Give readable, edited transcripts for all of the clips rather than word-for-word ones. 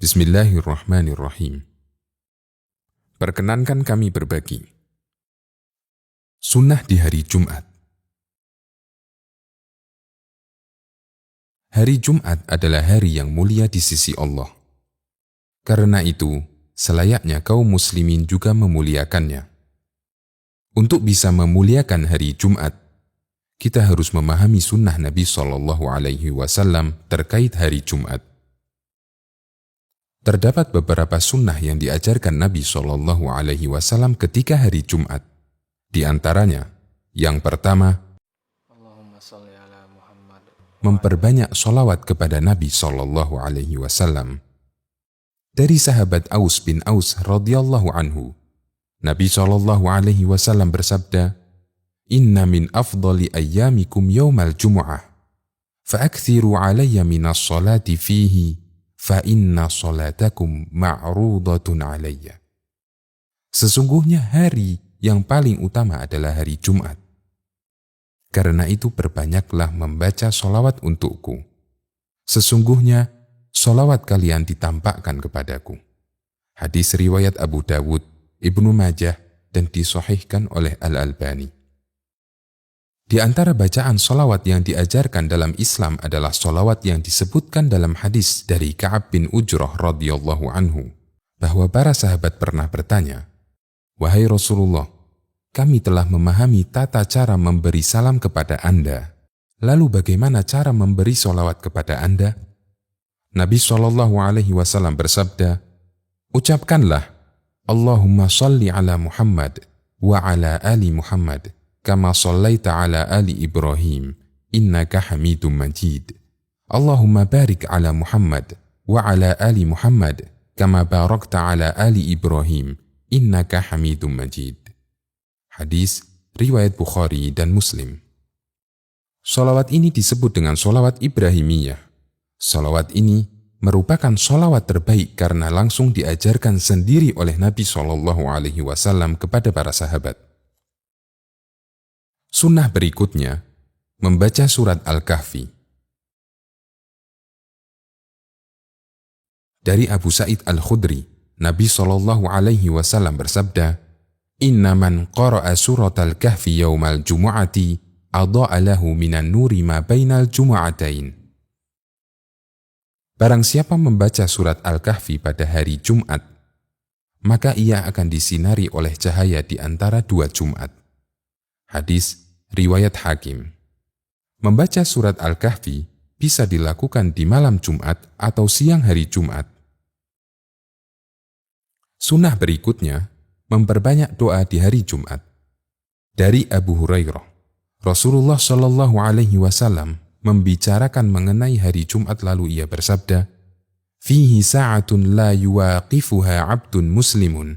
Bismillahirrahmanirrahim. Perkenankan kami berbagi. Sunnah di hari Jumat. Hari Jumat adalah hari yang mulia di sisi Allah. Karena itu, selayaknya kaum muslimin juga memuliakannya. Untuk bisa memuliakan hari Jumat, kita harus memahami sunnah Nabi SAW terkait hari Jumat. Terdapat beberapa sunnah yang diajarkan Nabi SAW ketika hari Jumat. Di antaranya, yang pertama, memperbanyak sholawat kepada Nabi SAW. Dari sahabat Aus bin Aus radhiyallahu anhu, Nabi SAW bersabda, "Inna min afdali ayyamikum yawmal jumu'ah, fa'akthiru alayya minas salati fihi, fa inna salatakum ma'rudatun alayya." Sesungguhnya hari yang paling utama adalah hari Jumat. Karena itu perbanyaklah membaca sholawat untukku. Sesungguhnya sholawat kalian ditampakkan kepadaku. Hadis riwayat Abu Dawud, Ibnu Majah, dan disahihkan oleh Al-Albani. Di antara bacaan sholawat yang diajarkan dalam Islam adalah sholawat yang disebutkan dalam hadis dari Ka'ab bin Ujrah radhiyallahu anhu, bahwa para sahabat pernah bertanya, "Wahai Rasulullah, kami telah memahami tata cara memberi salam kepada Anda. Lalu bagaimana cara memberi sholawat kepada Anda?" Nabi SAW bersabda, "Ucapkanlah, Allahumma salli ala Muhammad wa ala ali Muhammad, kama sallaita ala ali Ibrahim, innaka hamidum majid. Allahumma barik ala Muhammad wa ala ali Muhammad, kama barakta ala ali Ibrahim, innaka hamidum majid." Hadis riwayat Bukhari dan Muslim. Sholawat ini disebut dengan sholawat Ibrahimiyah. Sholawat ini merupakan sholawat terbaik karena langsung diajarkan sendiri oleh Nabi SAW kepada para sahabat. Sunnah berikutnya, membaca surat Al-Kahfi. Dari Abu Sa'id Al-Khudri, Nabi SAW bersabda, "Inna man qara'a surat Al-Kahfi yawmal jumu'ati, adha'a lahu minan nuri ma bainal jumu'atain." Barang siapa membaca surat Al-Kahfi pada hari Jumat, maka ia akan disinari oleh cahaya di antara dua Jumat. Hadis riwayat Hakim. Membaca surat Al-Kahfi bisa dilakukan di malam Jumat atau siang hari Jumat. Sunnah berikutnya, memperbanyak doa di hari Jumat. Dari Abu Hurairah, Rasulullah SAW membicarakan mengenai hari Jumat lalu ia bersabda, "Fihi sa'atun la yuwaqifuha 'abdun muslimun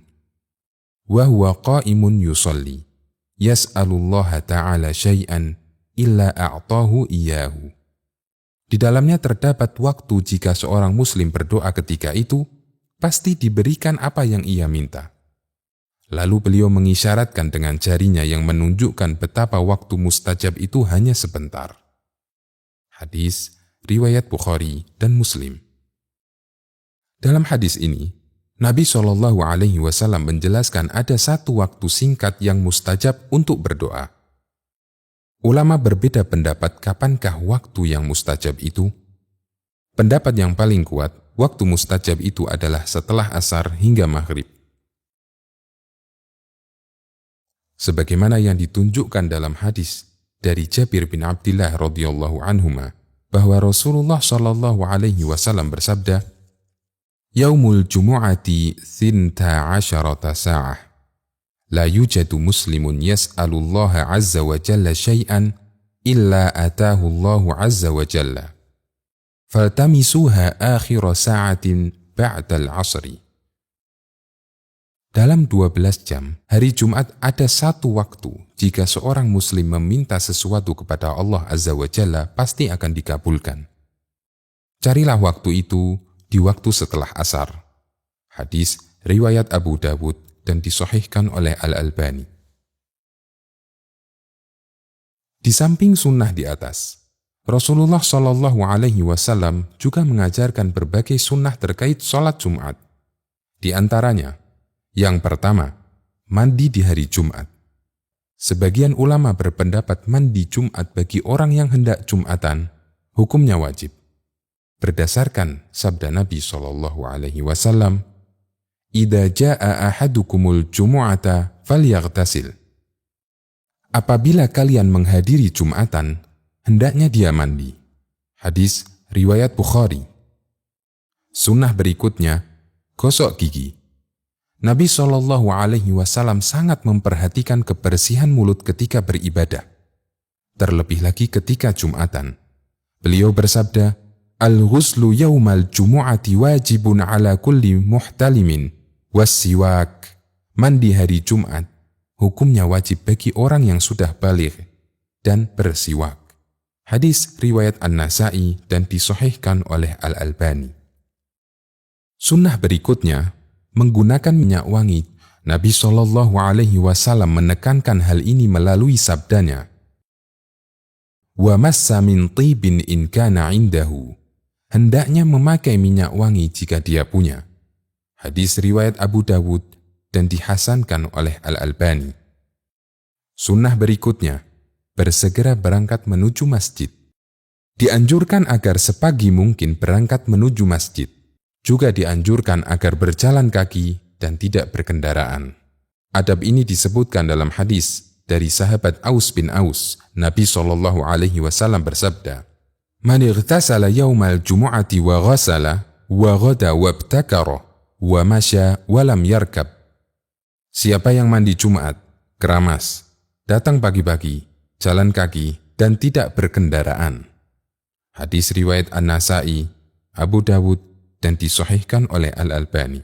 wa huwa qa'imun yusalli, yas'alullaha ta'ala syai'an illa a'tahu iyyahu." Di dalamnya terdapat waktu jika seorang muslim berdoa ketika itu, pasti diberikan apa yang ia minta. Lalu beliau mengisyaratkan dengan jarinya yang menunjukkan betapa waktu mustajab itu hanya sebentar. Hadis riwayat Bukhari dan Muslim. Dalam hadis ini, Nabi SAW menjelaskan ada satu waktu singkat yang mustajab untuk berdoa. Ulama berbeda pendapat kapankah waktu yang mustajab itu. Pendapat yang paling kuat, waktu mustajab itu adalah setelah asar hingga maghrib. Sebagaimana yang ditunjukkan dalam hadis dari Jabir bin Abdillah radhiyallahu anhuma, bahwa Rasulullah SAW bersabda, "Yaumul jumu'ati 12 sa'ah. La yujadu muslimun yas'alullaha azza wa jalla syai'an illa atahu Allahu azza wa jalla. Faltamisuha akhira sa'atin ba'dal asri." Dalam 12 jam, hari Jumat ada satu waktu jika seorang muslim meminta sesuatu kepada Allah Azza wa Jalla pasti akan dikabulkan. Carilah waktu itu di waktu setelah asar. Hadis riwayat Abu Dawud dan disahihkan oleh Al-Albani. Di samping sunnah di atas, Rasulullah Shallallahu Alaihi Wasallam juga mengajarkan berbagai sunnah terkait sholat Jumat. Di antaranya, yang pertama, mandi di hari Jumat. Sebagian ulama berpendapat mandi Jumat bagi orang yang hendak Jumatan, hukumnya wajib. Berdasarkan sabda Nabi Shallallahu Alaihi Wasallam, "Idza jaa ahadukumul jumu'ata falyaghtasil." Apabila kalian menghadiri Jumatan, hendaknya dia mandi. Hadis riwayat Bukhari. Sunnah berikutnya, gosok gigi. Nabi Shallallahu Alaihi Wasallam sangat memperhatikan kebersihan mulut ketika beribadah. Terlebih lagi ketika Jumatan. Beliau bersabda, "Al-ghuslu yaumal jumu'ati wajibun ala kulli muhtalimin was-siwak." Mandi hari Jumat hukumnya wajib bagi orang yang sudah baligh dan bersiwak. Hadis riwayat An-Nasa'i dan disahihkan oleh Al-Albani. Sunnah berikutnya, menggunakan minyak wangi. Nabi Shallallahu Alaihi Wasallam menekankan hal ini melalui sabdanya, "Wa massa min tibin in kana indahu." Hendaknya memakai minyak wangi jika dia punya. Hadis riwayat Abu Dawud dan dihasankan oleh Al-Albani. Sunnah berikutnya, bersegera berangkat menuju masjid. Dianjurkan agar sepagi mungkin berangkat menuju masjid. Juga dianjurkan agar berjalan kaki dan tidak berkendaraan. Adab ini disebutkan dalam hadis dari sahabat Aus bin Aus. Nabi Shallallahu Alaihi Wasallam bersabda, "Man ightasala yaumal jumu'ati wa ghasala wa ghada wabtakara wa masya wa lam yarkab." Siapa yang mandi Jumat, keramas, datang pagi-pagi, jalan kaki, dan tidak berkendaraan. Hadis riwayat An-Nasa'i, Abu Dawud, dan disahihkan oleh Al-Albani.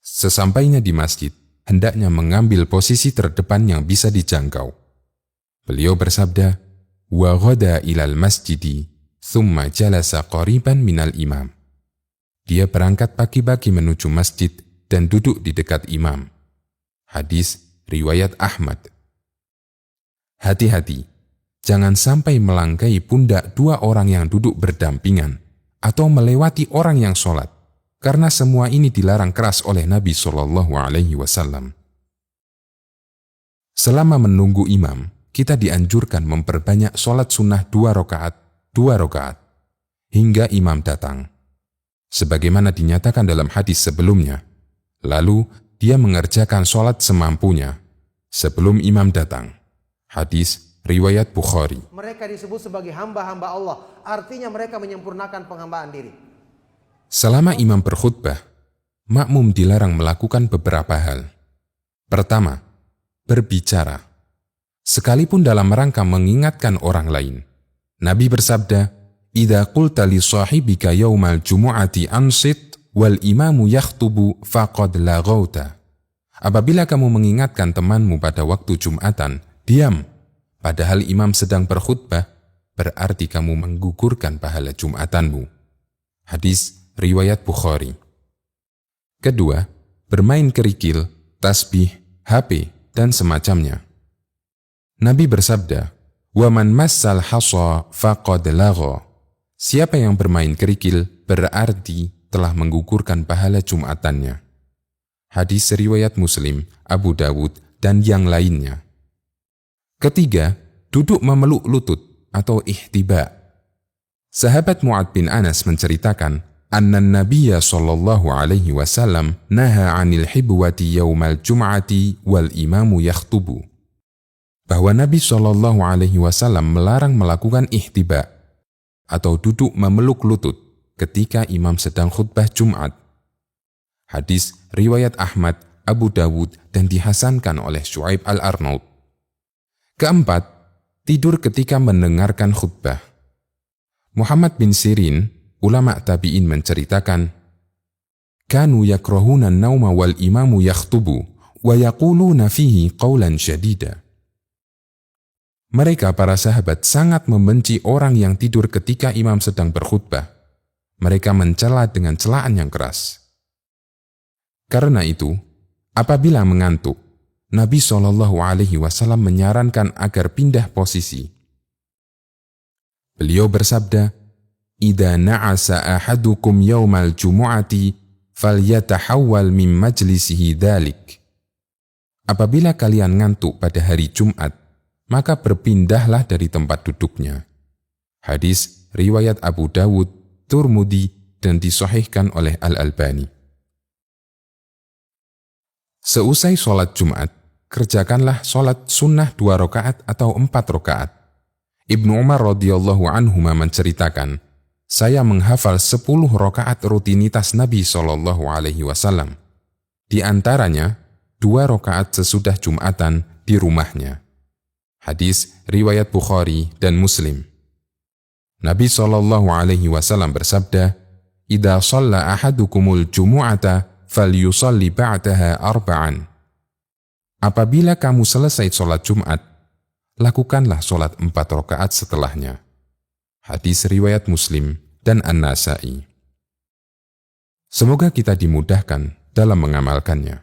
Sesampainya di masjid, hendaknya mengambil posisi terdepan yang bisa dijangkau. Beliau bersabda, "Wa ghada ilal masjidi, thumma jalasa qariban minal imam." Dia berangkat pagi-pagi menuju masjid dan duduk di dekat imam. Hadis riwayat Ahmad. Hati-hati, jangan sampai melangkai pundak dua orang yang duduk berdampingan atau melewati orang yang sholat, karena semua ini dilarang keras oleh Nabi Shallallahu Alaihi Wasallam. Selama menunggu imam, kita dianjurkan memperbanyak sholat sunnah 2 rakaat, hingga imam datang. Sebagaimana dinyatakan dalam hadis sebelumnya, lalu dia mengerjakan sholat semampunya sebelum imam datang. Hadis riwayat Bukhari. Mereka disebut sebagai hamba-hamba Allah, artinya mereka menyempurnakan penghambaan diri. Selama imam berkhutbah, makmum dilarang melakukan beberapa hal. Pertama, berbicara, sekalipun dalam rangka mengingatkan orang lain. Nabi bersabda, "Idza qulta li sahibika yaumal jumu'ati ansit wal imamu yakhtubu faqad laghauta." Apabila kamu mengingatkan temanmu pada waktu Jumatan, diam, padahal imam sedang berkhutbah, berarti kamu menggugurkan pahala Jumatanmu. Hadis riwayat Bukhari. Kedua, bermain kerikil, tasbih, HP, dan semacamnya. Nabi bersabda, "Wa man massal hasa faqad lagha." Siapa yang bermain kerikil berarti telah menggugurkan pahala Jumatannya. Hadis riwayat Muslim, Abu Dawud, dan yang lainnya. Ketiga, duduk memeluk lutut atau ihtiba. Sahabat Mu'ad bin Anas menceritakan, "Anna Nabiyya sallallahu alaihi wasallam naha 'anil hibwati yaumal jum'ati wal imamu yakhtubu." Bahwa Nabi sallallahu alaihi wasallam melarang melakukan ihtiba atau duduk memeluk lutut ketika imam sedang khutbah Jumat. Hadis riwayat Ahmad, Abu Dawud, dan dihasankan oleh Syuaib al-Arnaud. Keempat, tidur ketika mendengarkan khutbah. Muhammad bin Sirin, ulama tabi'in menceritakan, "Kanu yakrahuna an-nauma wal imamu yakhtubu wa yaquluna fihi qawlan syadida." Mereka para sahabat sangat membenci orang yang tidur ketika imam sedang berkhutbah. Mereka mencela dengan celaan yang keras. Karena itu, apabila mengantuk, Nabi SAW menyarankan agar pindah posisi Beliau bersabda, "Idza na'asa ahadukum yaumal jumu'ati falyatahawwal min majlisihi dzalik." Apabila kalian ngantuk pada hari Jumat, maka berpindahlah dari tempat duduknya. Hadis riwayat Abu Dawud, Turmudi, dan disahihkan oleh Al-Albani. Seusai sholat Jumat, kerjakanlah sholat sunnah 2 rakaat atau 4 rakaat. Ibnu Umar radhiyallahu anhuma menceritakan, saya menghafal 10 rakaat rutinitas Nabi SAW. Di antaranya, 2 rakaat sesudah Jumatan di rumahnya. Hadis riwayat Bukhari dan Muslim. Nabi SAW bersabda, "Idza shalla ahadukumul jumu'ata falyusalli ba'daha arba'an." Apabila kamu selesai sholat Jumat, lakukanlah sholat 4 rakaat setelahnya. Hadis riwayat Muslim dan An-Nasa'i. Semoga kita dimudahkan dalam mengamalkannya.